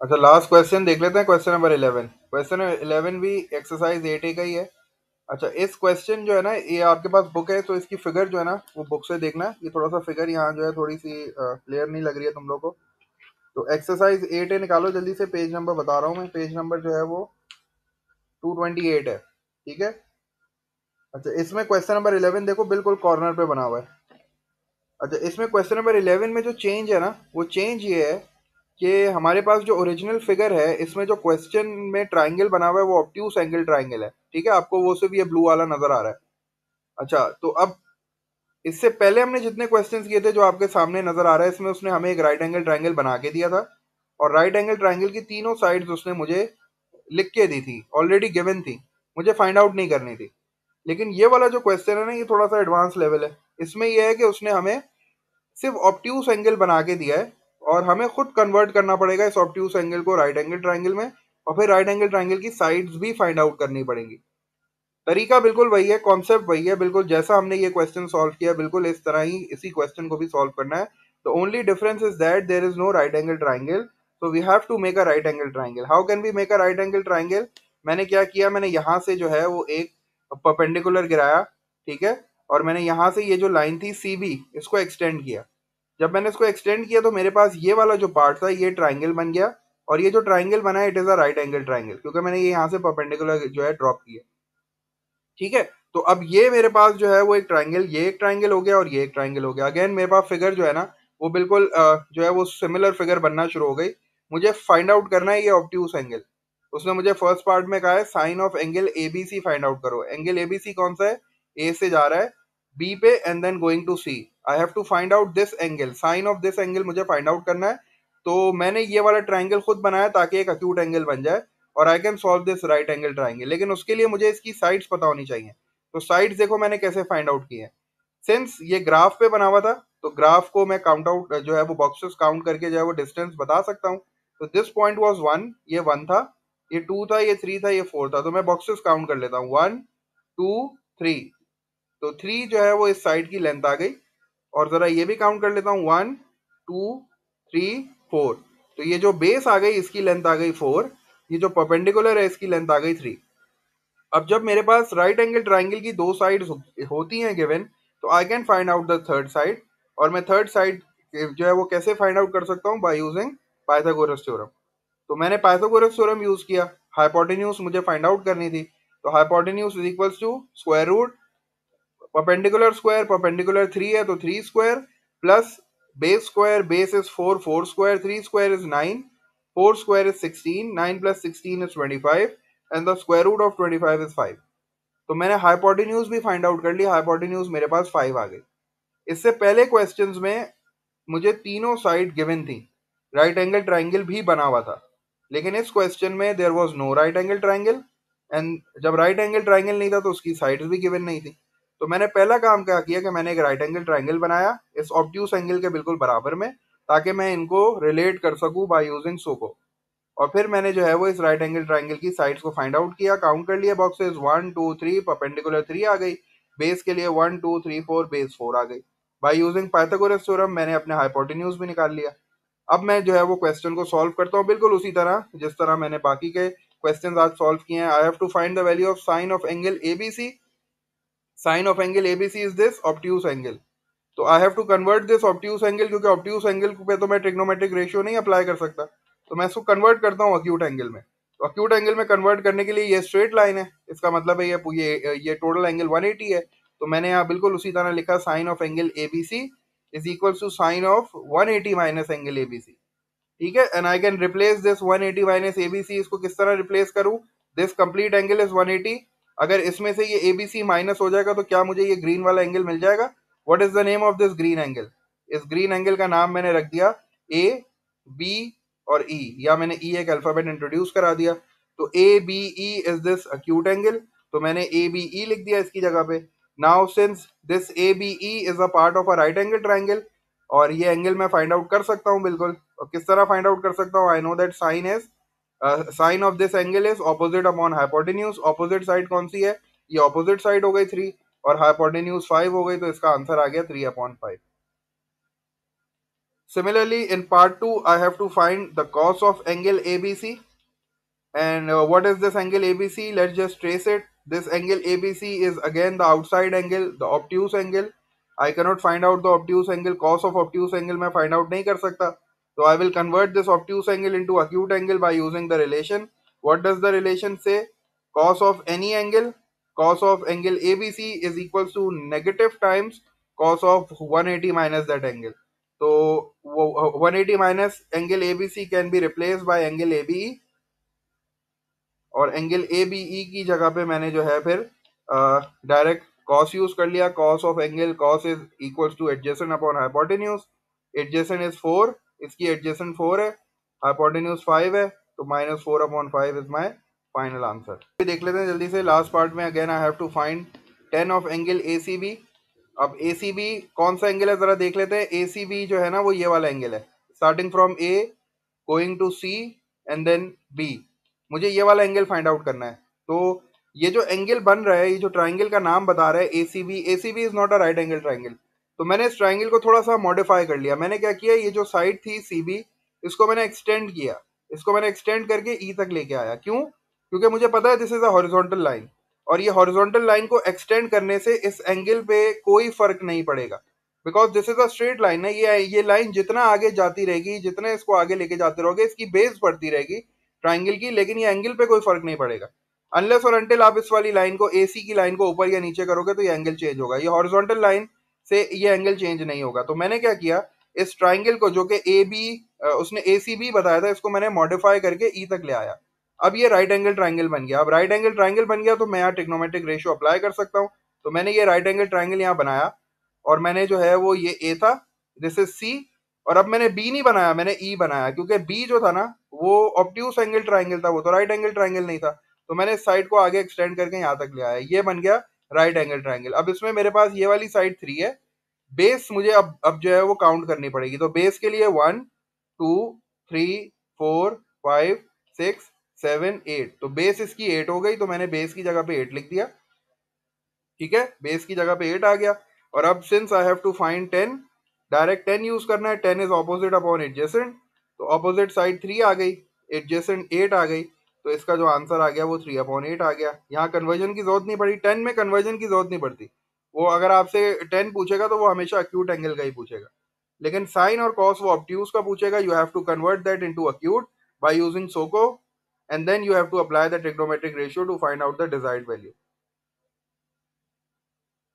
अच्छा, last question देख लेते हैं, क्वेश्चन नंबर 11। क्वेश्चन 11 भी एक्सरसाइज 8A का ही है। अच्छा, इस क्वेश्चन जो है ना, ये आपके पास बुक है तो इसकी फिगर जो है ना वो बुक से देखना है। ये थोड़ा सा फिगर यहाँ जो है थोड़ी सी क्लियर नहीं लग रही है तुम लोग को। तो एक्सरसाइज 8A निकालो जल्दी से, पेज नंबर बता रहा हूँ मैं, पेज नंबर जो है वो 228 है। ठीक है। अच्छा, इसमें क्वेश्चन नंबर 11 देखो, बिल्कुल कॉर्नर पे बना हुआ है। अच्छा, इसमें क्वेश्चन नंबर 11 में जो चेंज है ना, वो चेंज ये है कि हमारे पास जो ओरिजिनल फिगर है, इसमें जो क्वेश्चन में ट्राइंगल बना हुआ है वो ऑब्ट्यूज एंगल ट्राइंगल है। ठीक है, आपको वो सिर्फ ये ब्लू वाला नजर आ रहा है। अच्छा, तो अब इससे पहले हमने जितने क्वेश्चंस किए थे जो आपके सामने नजर आ रहा है, इसमें उसने हमें एक राइट एंगल ट्राइंगल बना के दिया था, और राइट एंगल ट्राइंगल की तीनों साइड्स उसने मुझे लिख के दी थी, ऑलरेडी गिवन थी, मुझे फाइंड आउट नहीं करनी थी। लेकिन ये वाला जो क्वेश्चन है ना, ये थोड़ा सा एडवांस लेवल है। इसमें यह है कि उसने हमें सिर्फ ऑब्ट्यूज एंगल बना के दिया है, और हमें खुद कन्वर्ट करना पड़ेगा इस ऑब्ट्यूज एंगल को राइट एंगल ट्राइंगल में, और फिर राइट एंगल ट्राइंगल की साइड्स भी फाइंड आउट करनी पड़ेंगी। तरीका बिल्कुल वही है, कॉन्सेप्ट वही है, बिल्कुल जैसा हमने ये क्वेश्चन सॉल्व किया बिल्कुल इस तरह ही इसी क्वेश्चन को भी सॉल्व करना है। The only difference is that there is no right angle triangle, so we have to make a right angle triangle. How can we make a right angle triangle? मैंने क्या किया, मैंने यहाँ से जो है वो एक परपेंडिकुलर गिराया। ठीक है। और मैंने यहाँ से ये जो लाइन थी सी बी, इसको एक्सटेंड किया। जब मैंने इसको एक्सटेंड किया तो मेरे पास ये वाला जो पार्ट था ये ट्राइंगल बन गया, और ये जो ट्राइंगल बना है it is a right angle triangle, क्योंकि मैंने ये यहाँ से परपेंडिकुलर जो है ड्रॉप किया। ठीक है। तो अब ये मेरे पास जो है वो एक ट्राइंगल, ये एक ट्राइंगल हो गया और ये एक ट्राइंगल हो गया। अगेन मेरे पास फिगर जो है ना वो बिल्कुल जो है वो सिमिलर फिगर बनना शुरू हो गई। मुझे फाइंड आउट करना है ये ऑब्ट्यूस एंगल। उसने मुझे फर्स्ट पार्ट में कहा है sine of angle ABC find out करो। एंगल एबीसी कौन सा है? ए से जा रहा है बी पे and then going to C. I have to find out this angle, sine of this angle मुझे फाइंड आउट करना है। तो मैंने ये वाला ट्राइंगल खुद बनाया ताकि एक अक्यूट एंगल बन जाए, और I can solve this right angle triangle. लेकिन उसके लिए मुझे इसकी साइड्स पता होनी चाहिए। तो साइड्स देखो मैंने कैसे फाइंड आउट की है। सिंस ये ग्राफ पे बना हुआ था, तो ग्राफ को मैं काउंट आउट जो है वो बॉक्सेस काउंट करके जो है वो डिस्टेंस बता सकता हूँ। तो दिस पॉइंट वाज 1, ये 1 था, ये 2 था, ये 3 था, ये 4 था। तो मैं बॉक्सेस काउंट कर लेता हूँ, 1 2 3। तो 3 जो है वो इस साइड की लेंथ आ गई। और जरा ये भी काउंट कर लेता हूँ, 1 2 3 4। तो ये जो बेस आ गई इसकी लेंथ आ गई 4, ये जो परपेंडिकुलर है इसकी लेंथ आ गई 3। अब जब मेरे पास राइट एंगल ट्राइंगल की दो साइड्स होती हैं गिवन, तो I can find out the third side. और मैं थर्ड साइड जो है वो कैसे फाइंड आउट कर सकता हूँ? By using Pythagoras theorem. तो मैंने पाइथागोरस थ्योरम यूज किया। हाइपोटेन्यूज मुझे फाइंड आउट करनी थी, तो hypotenuse is equals to square root perpendicular square, perpendicular 3 है तो 3 square, plus base square, base is 4, 4 square, 3 square is 9, 4 square is 16, 9 plus 16 is 25, and the square root of 25 is 5। तो मैंने hypotenuse भी find out कर ली, hypotenuse मेरे पास 5 आ गई। इससे पहले क्वेश्चंस में मुझे तीनों साइड गिवन थी, राइट एंगल ट्राइंगल भी बना हुआ था। लेकिन इस क्वेश्चन में there was no right angle triangle, and जब राइट एंगल ट्राइंगल नहीं था तो उसकी साइड्स भी गिवन नहीं थी। तो मैंने पहला काम क्या किया कि मैंने एक राइट एंगल ट्राइंगल बनाया इस ऑब्ट्यूस एंगल के बिल्कुल बराबर में, ताकि मैं इनको रिलेट कर सकूं बाय यूजिंग सोको। और फिर मैंने जो है वो इस राइट एंगल ट्राइंगल की साइड्स को फाइंड आउट किया, काउंट कर लिया बॉक्सेस, 1 2 3, परपेंडिकुलर 3 आ गई, बेस के लिए 1 2 3 4, बेस 4 आ गई। बाय यूजिंग पाइथागोरस थ्योरम मैंने अपने हाइपोटेन्यूज भी निकाल लिया। अब मैं जो है वो क्वेश्चन को सॉल्व करता हूँ बिल्कुल उसी तरह जिस तरह मैंने बाकी के क्वेश्चन आज सॉल्व किए हैं। I have to find the value of sine of angle ABC. Sine of angle ABC is this obtuse angle. तो I have to convert this obtuse angle, क्योंकि ऑब्ट्यूस एंगल पे तो मैं ट्रिग्नोमेट्रिक रेशियो नहीं apply कर सकता, तो मैं इसको कन्वर्ट करता हूँ अक्यूट एंगल में। तो अक्यूट एंगल में कन्वर्ट करने के लिए ये स्ट्रेट लाइन है, इसका मतलब है ये टोटल एंगल 180 है। तो मैंने यहाँ बिल्कुल उसी तरह लिखा, sine of angle ABC is equal to sine of 180 minus angle ABC. ठीक है, and I can replace this 180 minus ABC. इसको किस तरह रिप्लेस करूं? This complete angle is 180। अगर इसमें से ये एबीसी माइनस हो जाएगा तो क्या मुझे ये ग्रीन वाला एंगल मिल जाएगा? What is the name of this green angle? इस ग्रीन एंगल का नाम मैंने रख दिया ए बी और ई, या मैंने ई एक अल्फाबेट इंट्रोड्यूस करा दिया। तो A B E is this acute angle, तो मैंने ए बी ई लिख दिया इसकी जगह पे। Now since this A B E is a part of a right angle triangle, और ये एंगल मैं फाइंड आउट कर सकता हूँ बिल्कुल। और किस तरह फाइंड आउट कर सकता हूँ? I know that sine is sine of this angle is opposite upon hypotenuse. Opposite side कौन सी है? ये ऑपोजिट साइड हो गई 3, और हाइपोटेन्यूज 5 हो गई, तो इसका आंसर आ गया 3/5। Similarly, in part 2, I have to find the cos of angle ABC. And what is this angle ABC? Let's just trace it. This angle ABC is again the outside angle, the obtuse angle. I cannot find out the obtuse angle. Cos of obtuse angle मैं find out नहीं कर सकता. So I will convert this obtuse angle into acute angle by using the relation. What does the relation say? Cos of any angle, cos of angle ABC is equals to negative times cos of 180 minus that angle. So 180 minus angle ABC can be replaced by angle ABE, और angle A B ई की जगह पे मैंने जो है फिर direct cos use कर लिया. Cos of angle cos is equals two adjacent upon hypotenuse. Adjacent is 4, इसकी एडजेसेंट 4 है, हाइपोटेन्यूज 5 है, तो -4/5 इज माय फाइनल आंसर. देख लेते हैं जल्दी से लास्ट पार्ट में. Again I have to find tan of angle A C B. अब ए सी बी कौन सा एंगल है जरा देख लेते हैं. ए सी बी जो है ना वो ये वाला एंगल है, starting from A going to C and then B. मुझे ये वाला एंगल फाइंड आउट करना है. तो ये जो एंगल बन रहा है, ये जो ट्राइंगल का नाम बता रहा है ACB, ACB is not a right angle triangle. तो मैंने इस ट्राइंगल को थोड़ा सा मॉडिफाई कर लिया. मैंने क्या किया, ये जो साइड थी सीबी, इसको मैंने एक्सटेंड किया. इसको मैंने एक्सटेंड करके ई तक लेके आया. क्यों? क्योंकि मुझे पता है this is a horizontal line, और ये हॉरिजॉन्टल लाइन को एक्सटेंड करने से इस एंगल पे कोई फर्क नहीं पड़ेगा, because this is a straight line है. ये लाइन जितना आगे जाती रहेगी, जितना इसको आगे लेके जाते रहोगे, इसकी बेस बढ़ती रहेगी ट्राइंगल की, लेकिन ये एंगल पे कोई फर्क नहीं पड़ेगा. अनलेस और अनटिल आप इस वाली लाइन को, एसी की लाइन को ऊपर या नीचे करोगे तो ये एंगल चेंज होगा. ये हॉरिजॉन्टल लाइन से ये एंगल चेंज नहीं होगा. तो मैंने क्या किया, इस ट्राइंगल को जो कि ए बी उसने ए सी बी बताया था, इसको मैंने मॉडिफाई करके ई तक ले आया. अब ये राइट एंगल ट्राइंगल बन गया. अब राइट एंगल ट्राइंगल बन गया तो मैं यहाँ ट्रिग्नोमेट्रिक रेशियो अप्लाई कर सकता हूँ. तो मैंने ये राइट एंगल ट्राइंगल यहाँ बनाया, और मैंने जो है वो ये ए था, दिस इज सी. और अब मैंने बी नहीं बनाया, मैंने ई बनाया, क्योंकि बी जो था ना वो ऑब्ट्यूस एंगल ट्राइंगल था, वो तो राइट एंगल ट्राइंगल नहीं था. तो मैंने इस साइड को आगे एक्सटेंड करके यहाँ तक ले आया. ये बन गया राइट एंगल ट्राइंगल. अब इसमें मेरे पास ये वाली साइड 3 है. बेस मुझे अब जो है वो काउंट करनी पड़ेगी. तो बेस के लिए 1 2 3 4 5 6 7 8. तो बेस इसकी 8 हो गई, तो मैंने बेस की जगह पे 8 लिख दिया. ठीक है, बेस की जगह पे 8 आ गया. और अब since I have to find 10, direct 10 use करना है. 10 इज ऑपोजिट अपॉन एडजेसेंट, तो ऑपोजिट साइड 3 आ गई, एडजेसेंट 8 आ गई. तो इसका जो आंसर आ गया वो 3/8 आ गया. यहाँ कन्वर्जन की जरूरत नहीं पड़ी. 10 में कन्वर्जन की जरूरत नहीं पड़ती. वो अगर आपसे 10 पूछेगा तो वो हमेशा अक्यूट एंगल का ही पूछेगा. लेकिन साइन और कॉस वो ऑब्ट्यूज का पूछेगा. You have to convert that into acute by using सोको, and then you have to apply the trigonometric ratio to find out the desired value.